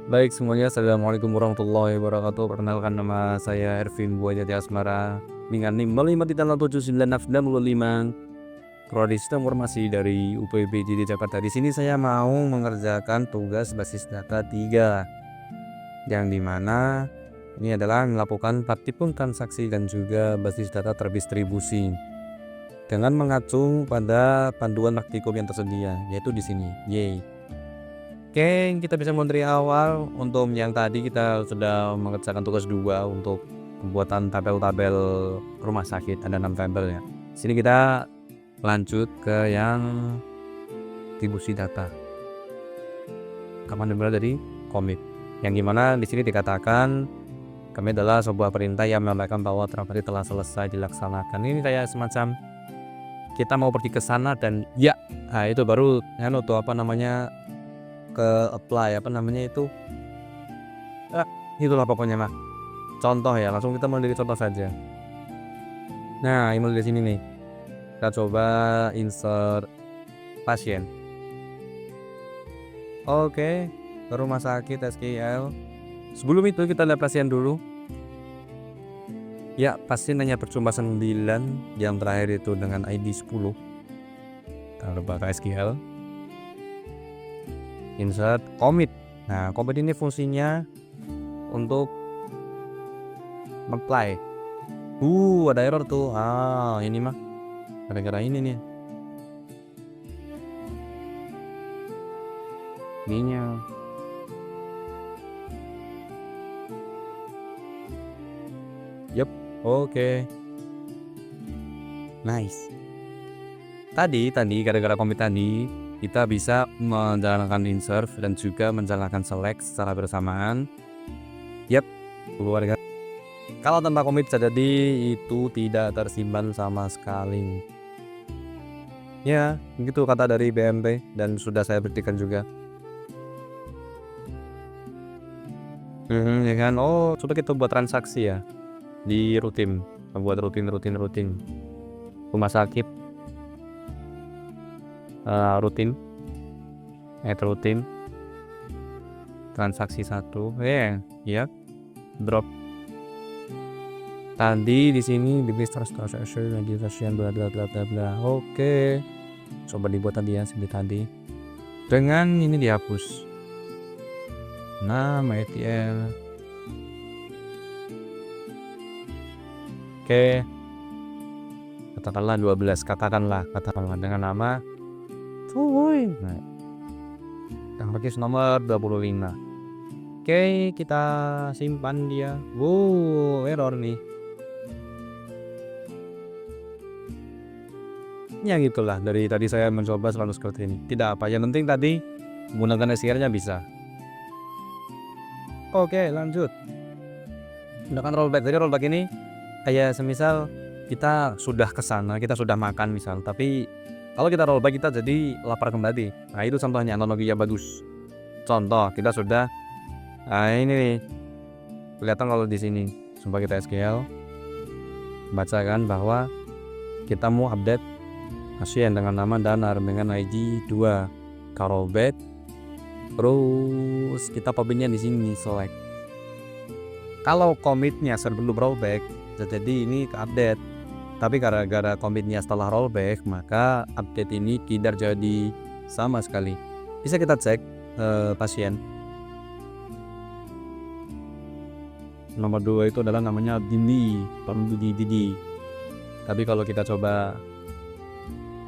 Baik semuanya, assalamualaikum warahmatullahi wabarakatuh. Perkenalkan nama saya Ervin Buajati Asmara dengan NIM 053965 Prodi Sistem Informasi dari UPBJD Jakarta. Di sini saya mau mengerjakan tugas basis data 3 yang dimana ini adalah melakukan praktikum transaksi dan juga basis data terdistribusi dengan mengacu pada panduan praktikum yang tersedia, yaitu di sini. Yeay. Oke, kita bisa mulai dari awal. Untuk yang tadi kita sudah mengerjakan tugas 2 untuk pembuatan tabel-tabel rumah sakit, ada 6 tabel ya. Sini kita lanjut ke yang distribusi data. Kapan dimulai dari komit. Yang gimana di sini dikatakan kami adalah sebuah perintah yang menyampaikan bahwa transaksi telah selesai dilaksanakan. Ini kayak semacam kita mau pergi ke sana dan ya, nah itu baru tuh ke apply itulah pokoknya mah contoh ya, langsung kita mulai dari contoh saja. Nah, ini mulai dari sini nih, kita coba insert pasien. Oke, ke rumah sakit SKL. Sebelum itu kita lihat pasien dulu ya. Pasien hanya berjumlah 9, yang terakhir itu dengan ID 10. Kita coba ke SQL, insert commit. Nah, commit ini fungsinya untuk apply. Ada error tuh. Ini mah gara-gara ini nih. Ininya. Yep, oke. Nice. Tadi gara-gara commit tadi kita bisa menjalankan insert dan juga menjalankan select secara bersamaan. Yap, keluarga. Kalau tanpa commit jadi itu tidak tersimpan sama sekali. Ya, begitu kata dari BMP dan sudah saya buktikan juga. Ya kan? Coba kita buat transaksi ya di rutin, buat rutin. Rumah sakit rutin, rutin transaksi 1 ya drop. Tadi di sini di business transaction registration bla bla bla bla bla. Oke, coba dibuat tadi ya seperti tadi dengan ini dihapus nama ETL. Oke, katakanlah 12, katakanlah dengan nama nah, yang pakai nomor 25. Oke, kita simpan dia. Error nih. Ya gitulah, dari tadi saya mencoba selalu seperti ini. Tidak apa, yang penting tadi menggunakan SQL-nya bisa. Oke, lanjut. Gunakan rollback. Jadi rollback ini kayak semisal kita sudah kesana, kita sudah makan misal, tapi kalau kita rollback kita jadi lapar kembali. Nah, itu contohnya analogi yang bagus. Contoh, kita sudah ini nih. Kelihatan kalau di sini. Coba kita SQL. Bacakan bahwa kita mau update pasien dengan nama Danar dengan ID 2. Rollback. Terus kita copy-nya di sini select. Kalau commit-nya sebelum rollback, jadi ini ke update. Tapi gara-gara commit-nya setelah rollback, maka update ini tidak jadi sama sekali. Bisa kita cek pasien. Nomor 2 itu adalah namanya Didi. Tapi kalau kita coba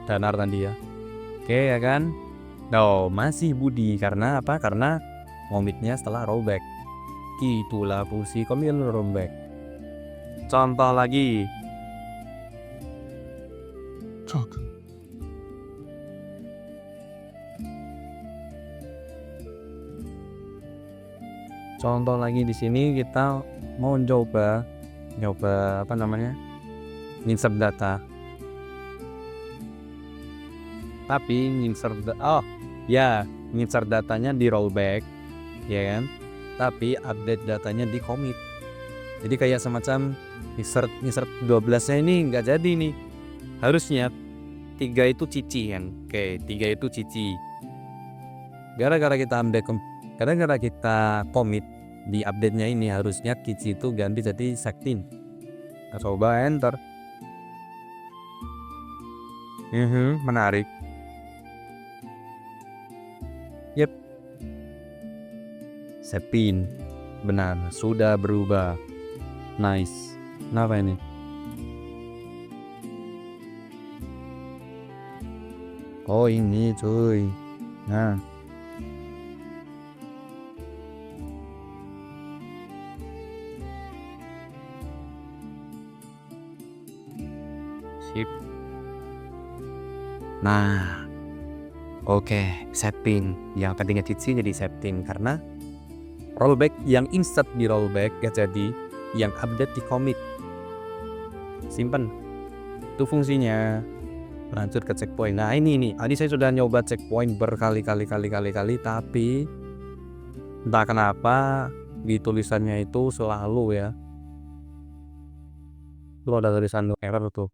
Danar tadi ya. Oke ya kan? Masih Budi. Karena apa? Karena commit-nya setelah rollback. Itulah fungsi commit rollback. Contoh lagi. Contoh lagi di sini kita mau nyoba insert data. Tapi insert datanya di rollback, ya kan? Tapi update datanya di commit. Jadi kayak semacam insert 12-nya ini nggak jadi nih. Harusnya 3 itu cici kan. Oke, 3 itu cici. Gara-gara kita update Karena kita commit di update-nya ini harusnya Kichi itu ganti jadi Sektin. Kita coba enter. Menarik. Yep. Sepin. Benar, sudah berubah. Nice. Kenapa ini? Oh ini cuy. Nah. Sip. Nah. Oke, setting. Yang tadinya Cici jadi setting karena rollback yang insert di rollback gak jadi, yang update di commit. Simpen. Itu fungsinya. Lanjut ke checkpoint. Nah ini saya sudah nyoba checkpoint berkali-kali tapi entah kenapa di tulisannya itu selalu ya itu ada tulisan error tuh.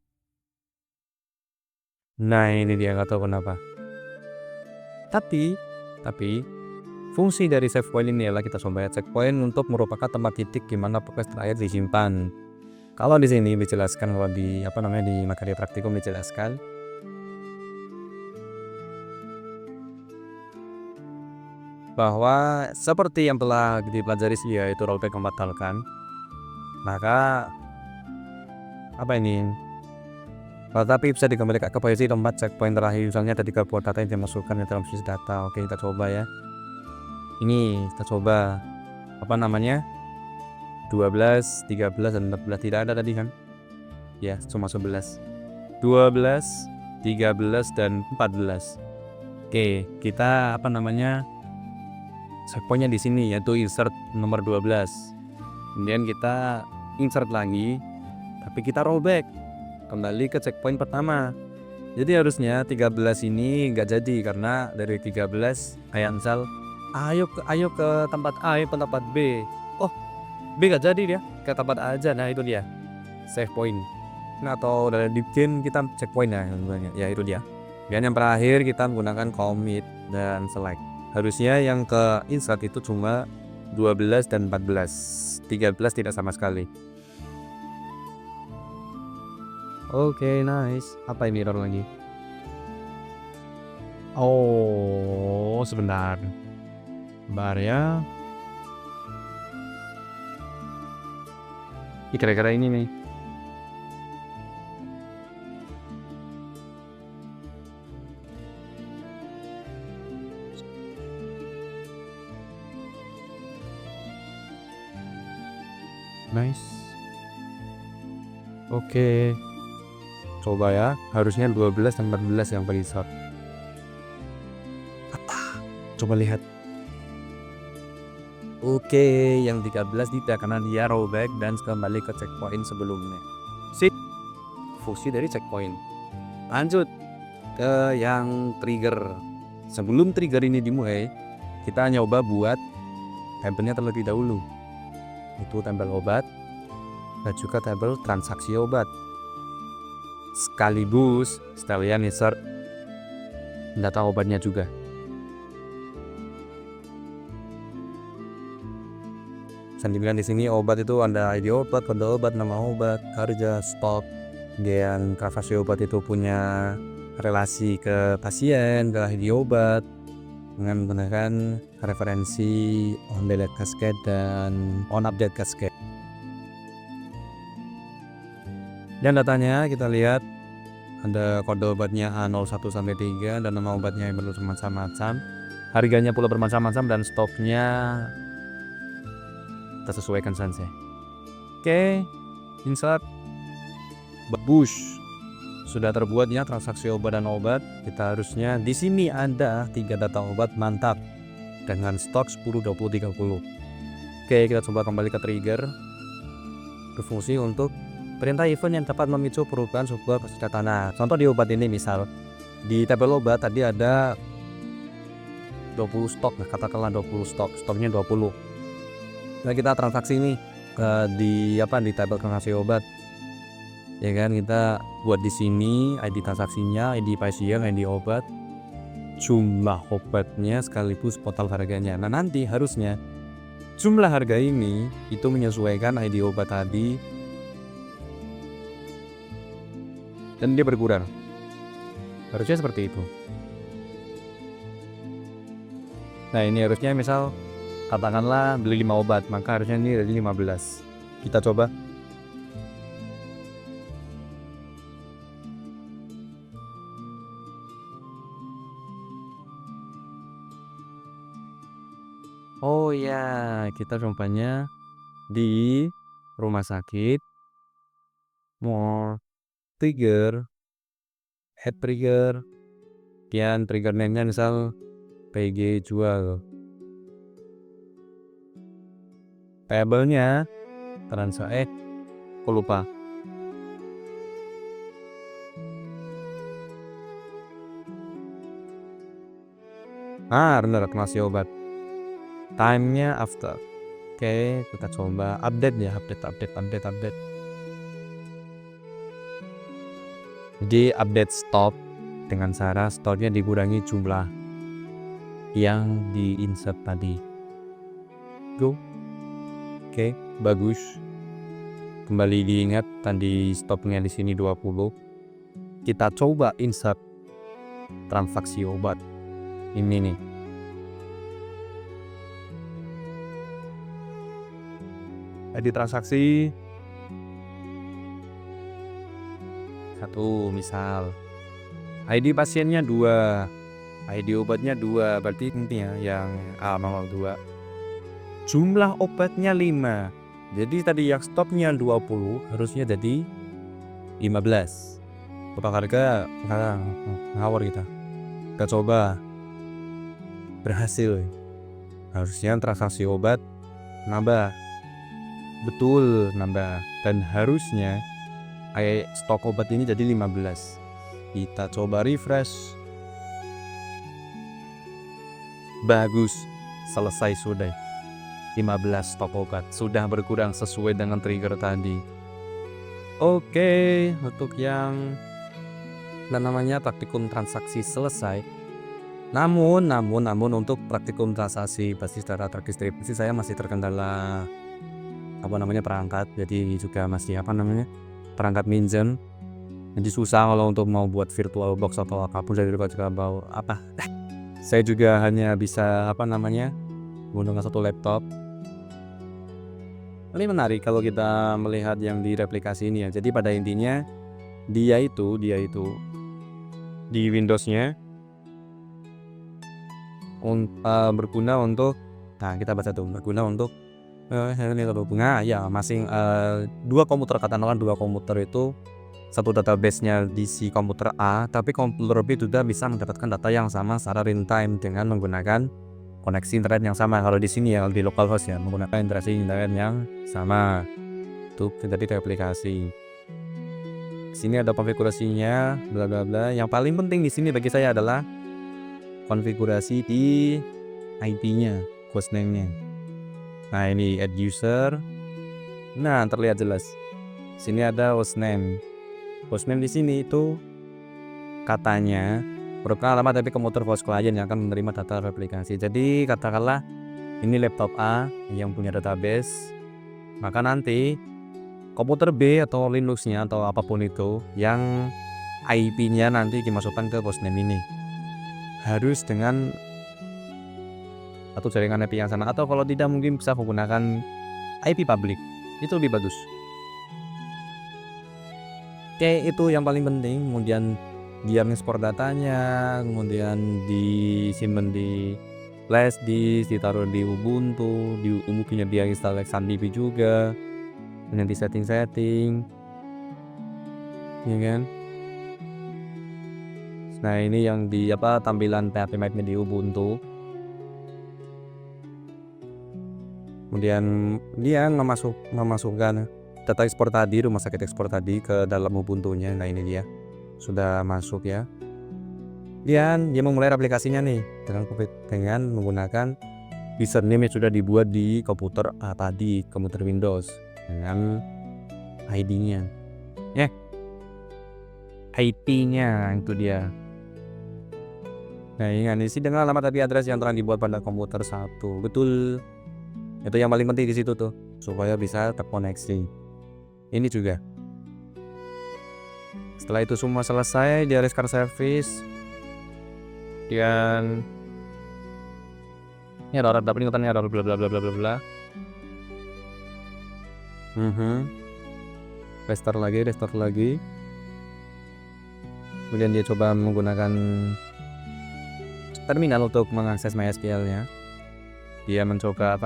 Nah ini dia, nggak tahu kenapa. Tapi fungsi dari save point ini adalah kita coba checkpoint untuk merupakan tempat titik di mana progres terakhir disimpan. Kalau di sini dijelaskan, kalau di di materi praktikum dijelaskan bahwa seperti yang telah dipelajari yaitu rollback membatalkan, maka tetapi bisa dikembalikan ke posisi tempat checkpoint terakhir. Misalnya ada 3 buah data yang dimasukkan ke dalam basis data. Oke, kita coba ya. Ini kita coba 12, 13 dan 14 tidak ada tadi kan? Ya, cuma 11. 12, 13 dan 14. Oke, kita checkpointnya di sini yaitu insert nomor 12. Kemudian kita insert lagi, tapi kita rollback kembali ke checkpoint pertama. Jadi harusnya 13 ini nggak jadi karena dari 13 kayak misal ayo ke tempat A, ke tempat B. Oh, B nggak jadi dia, ke tempat A aja. Nah itu dia save point. Nah, atau dari game kita checkpoint ya itu dia. Dan yang terakhir kita menggunakan commit dan select. Harusnya yang ke insert itu cuma 12 dan 14. 13 tidak sama sekali. Oke, nice. Apa ini error lagi? Oh, sebentar ya. Kira-kira ini nih. Nice. Oke. Coba ya, harusnya 12 dan 14 yang per-insert. Coba lihat. Oke, yang 13 tidak karena dia rollback dan kembali ke checkpoint sebelumnya. Sip. Fungsi dari checkpoint. Lanjut ke yang trigger. Sebelum trigger ini dimulai, kita nyoba buat tabelnya terlebih dahulu. Itu tabel obat dan juga tabel transaksi obat. Sekaligus sekalian insert data obatnya juga. Sambil di sini obat itu ada ID obat, kode obat, nama obat, harga, stok. Dan transaksi obat itu punya relasi ke pasien, ke ID obat dengan menggunakan referensi on delete cascade dan on update cascade. Dan datanya kita lihat ada kode obatnya A01 sampai 3 dan nama obatnya yang bermacam-macam. Harganya pula bermacam-macam dan stoknya kita sesuaikan saja. Oke, insert. Bagus. Sudah terbuat ya transaksi obat dan obat. Kita harusnya di sini ada 3 data obat, mantap. Dengan stok 10, 20, 30. Oke, kita coba kembali ke trigger. Berfungsi untuk perintah event yang dapat memicu perubahan sebuah kesehatan. Nah, contoh di obat ini misal di tabel obat tadi ada 20 stok, katakanlah 20 stok, stoknya 20. Nah, kita transaksi nih di tabel transaksi obat. Ya kan, kita buat di sini ID transaksinya, ID pasien, ID obat. jumlah obatnya sekaligus total harganya. Nah, nanti harusnya jumlah harga ini itu menyesuaikan ID obat tadi dan dia berkurang. Harusnya seperti itu. Nah, ini harusnya misal katakanlah beli 5 obat, maka harusnya ini jadi 15. Kita coba. Oh ya, kita combanya di rumah sakit, mall, trigger, head trigger, kian trigger name-nya misal PG jual. Payable-nya transfer aku lupa. Bener, ngasih obat. Time-nya after. Oke, kita coba update ya, update. Jadi update stop dengan cara stopnya dikurangi jumlah yang di insert tadi. Go. Oke, bagus. Kembali diingat tadi stopnya di sini 20. Kita coba insert transaksi obat. Ini nih. Di transaksi 1 misal. ID pasiennya 2. ID obatnya 2. Berarti intinya yang nomor 2. Jumlah obatnya 5. Jadi tadi yang stopnya 20 harusnya jadi 15. Total harga ngawur kita. Kita coba. Berhasil. Harusnya transaksi obat nambah. Betul nambah. Dan harusnya stok obat ini jadi 15. Kita coba refresh. Bagus. Selesai sudah. 15 stok obat sudah berkurang sesuai dengan trigger tadi. Oke, untuk yang namanya praktikum transaksi selesai. Namun untuk praktikum transaksi basis data terdistribusi saya masih terkendala perangkat. Jadi juga masih perangkat minjem. Jadi susah kalau untuk mau buat virtual box atau apapun dari saya juga hanya bisa menggunakan satu laptop. Ini menarik kalau kita melihat yang di replikasi ini ya. Jadi pada intinya dia itu di Windows-nya berguna untuk kita baca tuh berguna untuk masing 2 komputer, katakanlah 2 komputer itu satu database-nya di si komputer A, tapi komputer B sudah bisa mendapatkan data yang sama secara real time dengan menggunakan koneksi internet yang sama. Kalau di sini ya di localhost ya menggunakan internet yang sama. Itu jadi aplikasi. Sini ada konfigurasinya bla bla bla. Yang paling penting di sini bagi saya adalah konfigurasi di IP-nya, hostname-nya. Nah, ini add user. Nah, terlihat jelas. Sini ada hostname. Hostname di sini itu katanya merupakan alamat tapi komputer host klien yang akan menerima data replikasi. Jadi katakanlah ini laptop A yang punya database, maka nanti komputer B atau Linux-nya atau apapun itu yang IP-nya nanti dimasukkan ke hostname ini harus dengan atau jaringan IP yang sama, atau kalau tidak mungkin bisa menggunakan IP public, itu lebih bagus. Oke, itu yang paling penting. Kemudian dia mengekspor datanya, kemudian disimpan di flash disk, ditaruh di Ubuntu, mungkin dia install XAMPP juga, dan di setting ya kan. Nah, ini yang di tampilan PHP map-nya di Ubuntu. Kemudian dia memasukkan data ekspor tadi, rumah sakit ekspor tadi ke dalam Ubuntu-nya. Nah, ini dia sudah masuk ya. Dan dia memulai aplikasinya nih dengan menggunakan username yang sudah dibuat di komputer tadi, komputer Windows dengan ID-nya. IP-nya itu dia. Nah, ingat isi dengan alamat IP address yang telah dibuat pada komputer satu. Betul. Itu yang paling penting di situ tuh, supaya bisa terkoneksi. Ini juga. Setelah itu semua selesai, dia restart service. Dan ini ada peringatan, ada bla bla bla bla bla bla. Restart lagi. Kemudian dia coba menggunakan terminal untuk mengakses MySQL-nya. Dia mencoba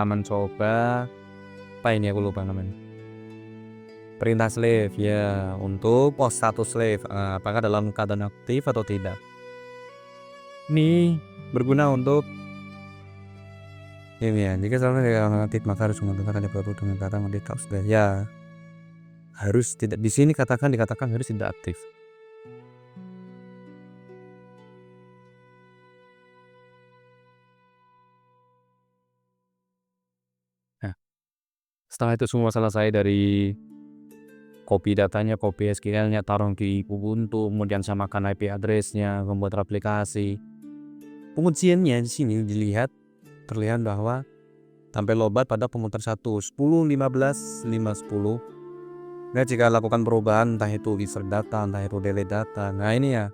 mencoba apa ini, aku lupa namanya. Perintah slave ya, untuk post status slave, apakah dalam keadaan aktif atau tidak. Ini berguna untuk ini ya, jika salah aktif maka harus menggunakan ada baru dengan kata moditas sudah ya, harus tidak, di sini dikatakan harus tidak aktif. Nah, setelah itu semua selesai dari copy datanya, copy SQL-nya, taruh di Ubuntu, kemudian samakan IP address-nya, membuat aplikasi. Pengujiannya di sini terlihat bahwa tampil lobat pada komputer 1 10 15 5 10. Nah, jika lakukan perubahan entah itu insert data, entah itu delete data. Nah, ini ya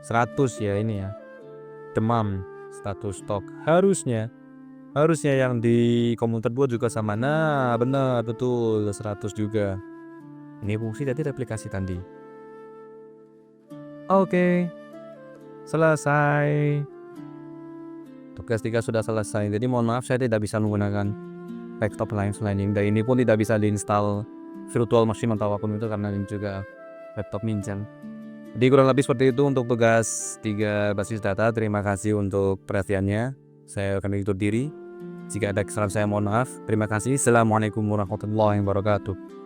100 ya, ini ya. Demam status stok. Harusnya yang di komputer 2 juga sama. Nah, benar betul 100 juga. Ini fungsi dari replikasi tadi. Oke. Selesai. Tugas 3 sudah selesai. Jadi mohon maaf saya tidak bisa menggunakan desktop lain selain ini. Dan ini pun tidak bisa diinstal virtual machine atau apapun itu karena ini juga laptop minjam. Jadi kurang lebih seperti itu untuk tugas 3 basis data. Terima kasih untuk perhatiannya. Saya akan tutup diri. Jika ada kesalahan saya mohon maaf. Terima kasih. Assalamualaikum warahmatullahi wabarakatuh.